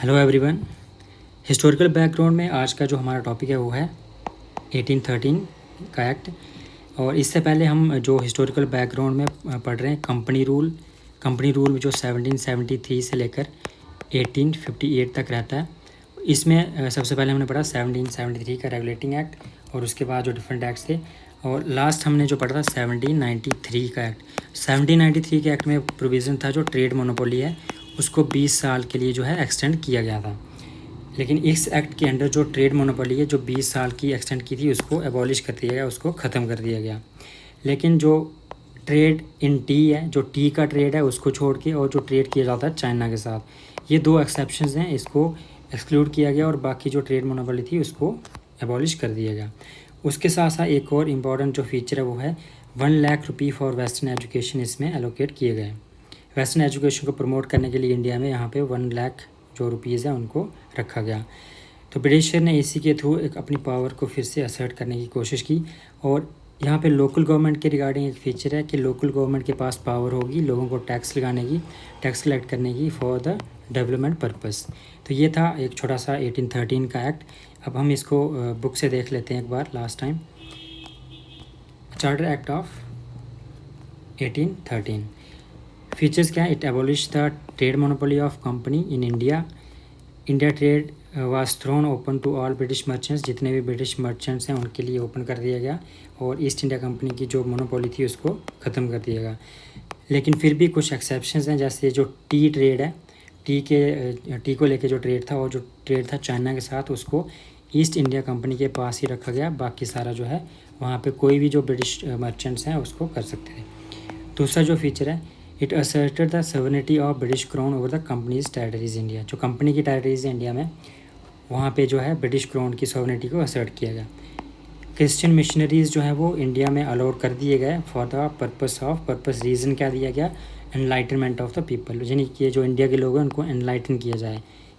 Hello everyone. Historical background में आज का जो हमारा टॉपिक है वो है 1813 का एक्ट। और इससे पहले हम जो हिस्टोरिकल बैकग्राउंड में पढ़ रहे हैं कंपनी रूल जो 1773 से लेकर 1858 तक रहता है। इसमें सबसे पहले हमने पढ़ा 1773 का रेगुलेटिंग एक्ट और उसके बाद जो डिफरेंट एक्ट्स थे, और लास्ट हमने जो पढ़ा था 1793 का एक्ट। 1793 के एक्ट में प्रोविज़न था जो ट्रेड मोनोपोली है उसको 20 साल के लिए जो है एक्सटेंड किया गया था। लेकिन इस एक्ट के अंडर जो ट्रेड मोनोपोली है जो 20 साल की एक्सटेंड की थी उसको एबॉलिश कर दिया गया, उसको ख़त्म कर दिया गया। लेकिन जो ट्रेड इन टी है, जो टी का ट्रेड है उसको छोड़ के, और जो ट्रेड किया जाता है चाइना के साथ, ये दो एक्सेप्शंस हैं, इसको एक्सक्लूड किया गया और बाकी जो ट्रेड मोनोपोली थी उसको एबॉलिश कर दिया गया। उसके साथ साथ एक और इम्पॉर्टेंट जो फीचर है वो है 1 लाख रुपये फॉर वेस्टर्न एजुकेशन इसमें एलोकेट किए गए। वेस्टर्न एजुकेशन को प्रमोट करने के लिए इंडिया में यहाँ पे 1 लाख जो रुपीज़ हैं उनको रखा गया। तो ब्रिटिशर ने इसी के थ्रू एक अपनी पावर को फिर से असर्ट करने की कोशिश की। और यहाँ पे लोकल गवर्नमेंट के रिगार्डिंग एक फीचर है कि लोकल गवर्नमेंट के पास पावर होगी लोगों को टैक्स लगाने की, टैक्स कलेक्ट करने की फॉर द डेवलपमेंट पर्पस। तो ये था एक छोटा सा 1813 का एक्ट। अब हम इसको बुक से देख लेते हैं एक बार last time. Charter act of 1813 features क्या है? It abolish the trade monopoly of company in India. India trade was thrown open to all British merchants. जितने भी ब्रिटिश मर्चेंट्स हैं उनके लिए ओपन कर दिया गया और ईस्ट इंडिया कंपनी की जो मोनोपोली थी उसको ख़त्म कर दिया गया। लेकिन फिर भी कुछ एक्सेप्शंस हैं, जैसे जो टी ट्रेड है, टी को लेके जो ट्रेड था और जो ट्रेड था चाइना के साथ उसको ईस्ट इंडिया कंपनी के पास ही रखा गया। बाकी सारा जो है वहाँ पे कोई भी जो ब्रिटिश मर्चेंट्स हैं उसको कर सकते थे। दूसरा जो फीचर है, it asserted the sovereignty of British crown over the companies territories India. जो कंपनी की टेरिटरीज है इंडिया में वहाँ पे जो है ब्रिटिश क्राउन की सवर्निटी को असर्ट किया गया। क्रिश्चियन मिशनरीज़ जो है वो इंडिया में अलाउड कर दिए गए फॉर द पर्पस रीज़न क्या दिया गया? एनलाइटनमेंट ऑफ द पीपल, यानी कि जो इंडिया के लोग हैं उनको एनलाइटन किया जाए।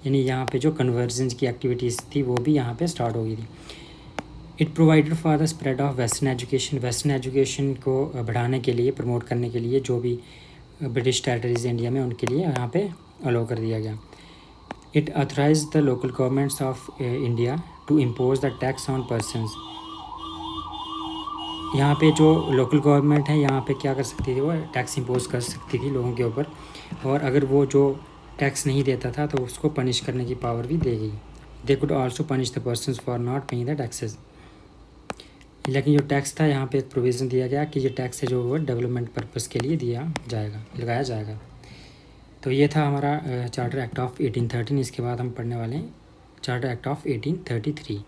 यानी यहाँ पे जो कन्वर्जन की एक्टिविटीज़ थी वो भी यहाँ पे स्टार्ट हो गई थी। It provided for the spread of western education को बढ़ाने के लिए, प्रमोट करने के लिए जो भी ब्रिटिश टेरिटरीज इंडिया में उनके लिए यहाँ पे अलाउ कर दिया गया। It authorise the local governments of India to impose the tax on persons. यहाँ पे जो लोकल गवर्नमेंट है यहाँ पे क्या कर सकती थी? वो टैक्स इम्पोज कर सकती थी लोगों के ऊपर, और अगर वो जो टैक्स नहीं देता था तो उसको पनिश करने की पावर भी दे गई। They could also punish the persons for not paying the taxes. लेकिन जो टैक्स था यहाँ पे एक प्रोविज़न दिया गया कि ये टैक्स है जो वो डेवलपमेंट पर्पस के लिए लगाया जाएगा। तो ये था हमारा चार्टर एक्ट ऑफ 1813। इसके बाद हम पढ़ने वाले हैं चार्टर एक्ट ऑफ 1833।